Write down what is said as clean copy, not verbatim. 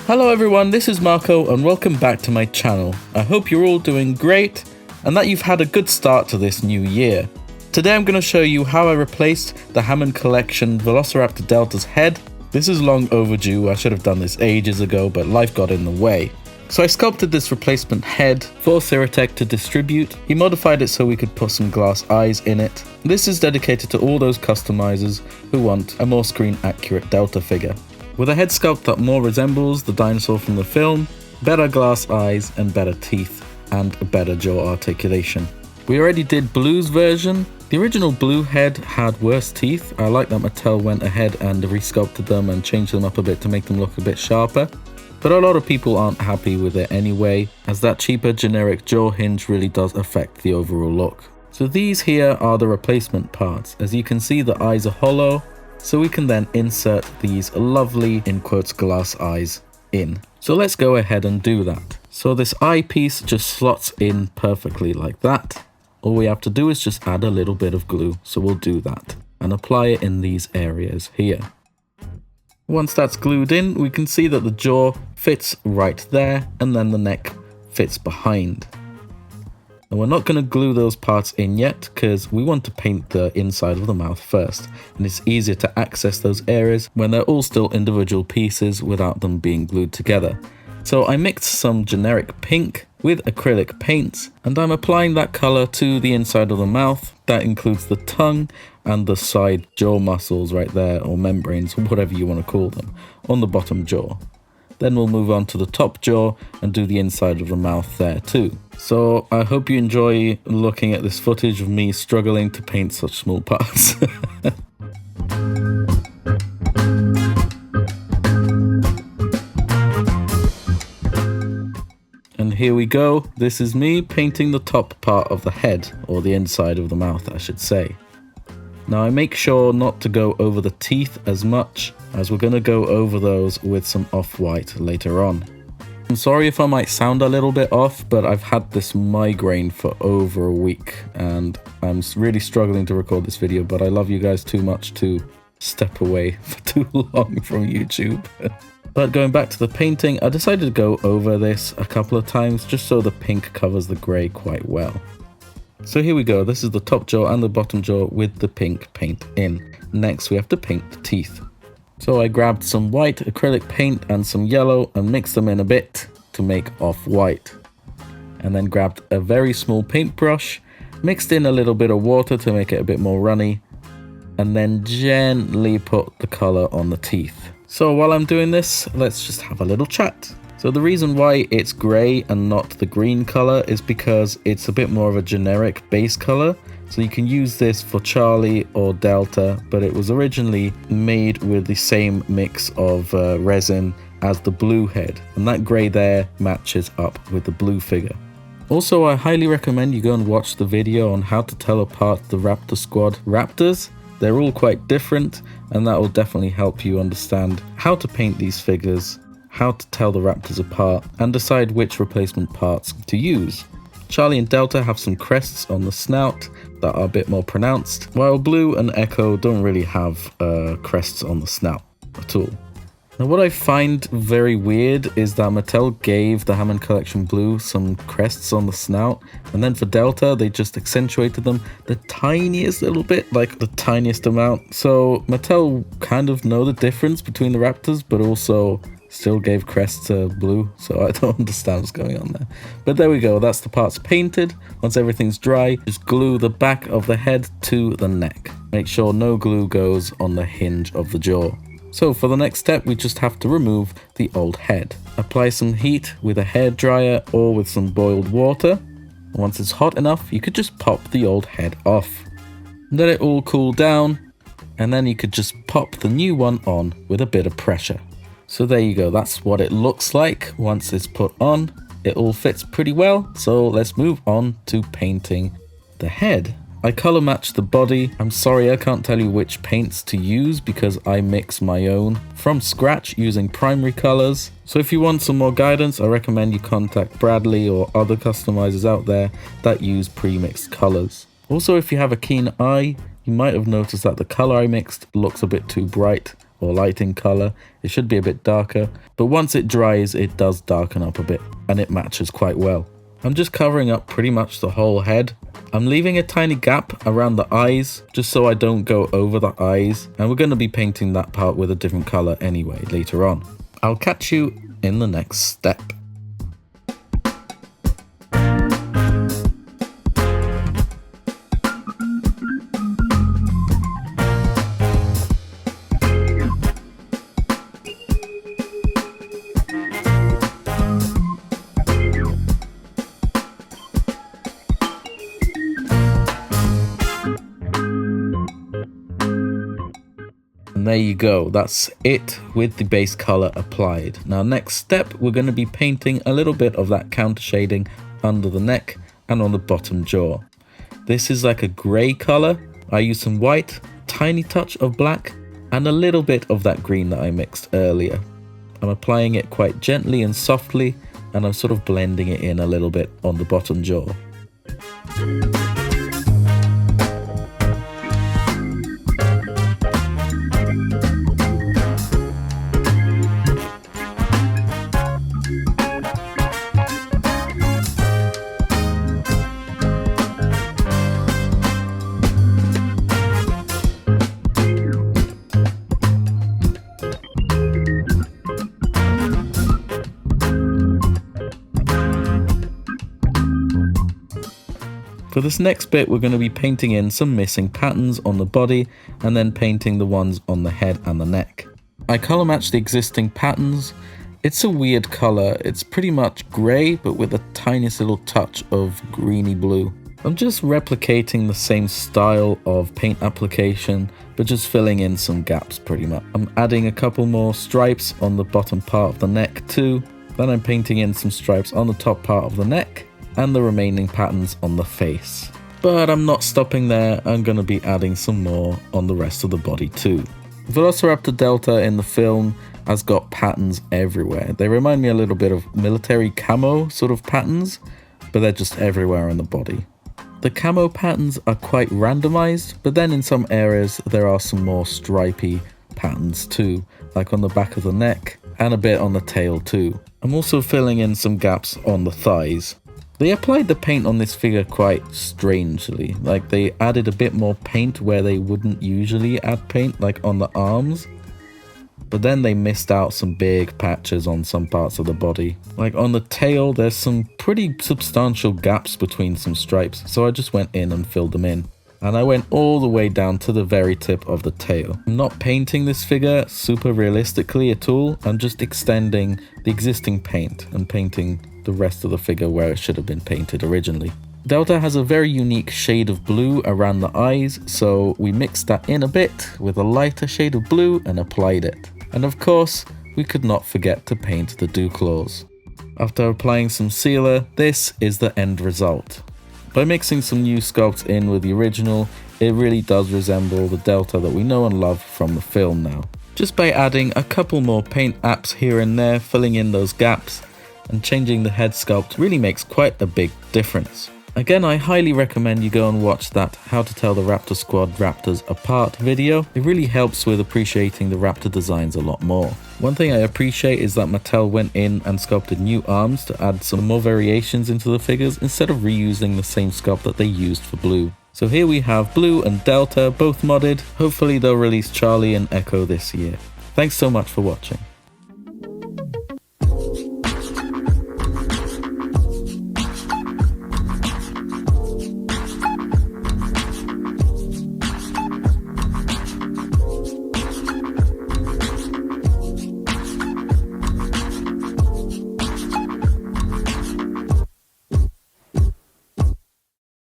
Hello everyone, this is Marco and welcome back to my channel. I hope you're all doing great and that you've had a good start to this new year. Today I'm going to show you how I replaced the Hammond collection Velociraptor Delta's head. This is long overdue, I should have done this ages ago, but life got in the way. So I sculpted this replacement head for Thiratech to distribute. He modified it so we could put some glass eyes in it. This is dedicated to all those customizers who want a more screen accurate Delta figure. With a head sculpt that more resembles the dinosaur from the film, better glass eyes and better teeth, and a better jaw articulation. We already did Blue's version. The original Blue head had worse teeth. I like that Mattel went ahead and resculpted them and changed them up a bit to make them look a bit sharper. But a lot of people aren't happy with it anyway, as that cheaper generic jaw hinge really does affect the overall look. So these here are the replacement parts. As you can see, the eyes are hollow. So we can then insert these lovely, in quotes, glass eyes in. So let's go ahead and do that. So this eyepiece just slots in perfectly like that. All we have to do is just add a little bit of glue. So we'll do that and apply it in these areas here. Once that's glued in, we can see that the jaw fits right there and then the neck fits behind. And we're not going to glue those parts in yet because we want to paint the inside of the mouth first, and it's easier to access those areas when they're all still individual pieces without them being glued together. So I mixed some generic pink with acrylic paints and I'm applying that color to the inside of the mouth. That includes the tongue and the side jaw muscles right there, or membranes, whatever you want to call them, on the bottom jaw. Then we'll move on to the top jaw and do the inside of the mouth there too. So I hope you enjoy looking at this footage of me struggling to paint such small parts. And here we go. This is me painting the top part of the head, or the inside of the mouth, I should say. Now I make sure not to go over the teeth as much, as we're going to go over those with some off-white later on. I'm sorry if I might sound a little bit off, but I've had this migraine for over a week and I'm really struggling to record this video, but I love you guys too much to step away for too long from YouTube. But going back to the painting, I decided to go over this a couple of times just so the pink covers the grey quite well. So here we go, this is the top jaw and the bottom jaw with the pink paint in. Next we have to paint the teeth. So I grabbed some white acrylic paint and some yellow and mixed them in a bit to make off-white. And then grabbed a very small paintbrush, mixed in a little bit of water to make it a bit more runny, and then gently put the color on the teeth. So while I'm doing this, let's just have a little chat. So the reason why it's grey and not the green color is because it's a bit more of a generic base color. So you can use this for Charlie or Delta, but it was originally made with the same mix of resin as the blue head. And that grey there matches up with the blue figure. Also, I highly recommend you go and watch the video on how to tell apart the Raptor Squad Raptors. They're all quite different, and that will definitely help you understand how to paint these figures, how to tell the Raptors apart, and decide which replacement parts to use. Charlie and Delta have some crests on the snout that are a bit more pronounced, while Blue and Echo don't really have crests on the snout at all. Now what I find very weird is that Mattel gave the Hammond Collection Blue some crests on the snout, and then for Delta they just accentuated them the tiniest little bit, like the tiniest amount. So Mattel kind of know the difference between the Raptors, but also still gave crests to Blue, so I don't understand what's going on there. But there we go, that's the parts painted. Once everything's dry, just glue the back of the head to the neck. Make sure no glue goes on the hinge of the jaw. So for the next step, we just have to remove the old head. Apply some heat with a hairdryer or with some boiled water. Once it's hot enough, you could just pop the old head off. Let it all cool down, and then you could just pop the new one on with a bit of pressure. So there you go, that's what it looks like once it's put on. It all fits pretty well, so let's move on to painting the head. I color matched the body. I'm sorry I can't tell you which paints to use because I mix my own from scratch using primary colors. So if you want some more guidance, I recommend you contact Bradley or other customizers out there that use pre-mixed colors. Also, if you have a keen eye, you might have noticed that the color I mixed looks a bit too bright or light in color. It should be a bit darker, but once it dries, it does darken up a bit and it matches quite well. I'm just covering up pretty much the whole head. I'm leaving a tiny gap around the eyes just so I don't go over the eyes, and we're going to be painting that part with a different color anyway later on. I'll catch you in the next step. And there you go, that's it with the base color applied. Now next step, we're going to be painting a little bit of that counter shading under the neck and on the bottom jaw. This is like a gray color. I use some white, tiny touch of black, and a little bit of that green that I mixed earlier. I'm applying it quite gently and softly, and I'm sort of blending it in a little bit on the bottom jaw. For this next bit, we're going to be painting in some missing patterns on the body and then painting the ones on the head and the neck. I color match the existing patterns. It's a weird color. It's pretty much gray, but with a tiniest little touch of greeny blue. I'm just replicating the same style of paint application, but just filling in some gaps pretty much. I'm adding a couple more stripes on the bottom part of the neck too. Then I'm painting in some stripes on the top part of the neck and the remaining patterns on the face. But I'm not stopping there, I'm going to be adding some more on the rest of the body too. Velociraptor Delta in the film has got patterns everywhere. They remind me a little bit of military camo sort of patterns, but they're just everywhere on the body. The camo patterns are quite randomized, but then in some areas there are some more stripy patterns too, like on the back of the neck and a bit on the tail too. I'm also filling in some gaps on the thighs. They applied the paint on this figure quite strangely, like they added a bit more paint where they wouldn't usually add paint, like on the arms. But then they missed out some big patches on some parts of the body. Like on the tail, there's some pretty substantial gaps between some stripes, so I just went in and filled them in. And I went all the way down to the very tip of the tail. I'm not painting this figure super realistically at all, I'm just extending the existing paint and painting the rest of the figure where it should have been painted originally. Delta has a very unique shade of blue around the eyes, so we mixed that in a bit with a lighter shade of blue and applied it. And of course, we could not forget to paint the dew claws. After applying some sealer, this is the end result. By mixing some new sculpts in with the original, it really does resemble the Delta that we know and love from the film now. Just by adding a couple more paint apps here and there, filling in those gaps, and changing the head sculpt really makes quite a big difference. Again, I highly recommend you go and watch that How to Tell the Raptor Squad Raptors Apart video. It really helps with appreciating the Raptor designs a lot more. One thing I appreciate is that Mattel went in and sculpted new arms to add some more variations into the figures instead of reusing the same sculpt that they used for Blue. So here we have Blue and Delta both modded. Hopefully they'll release Charlie and Echo this year. Thanks so much for watching.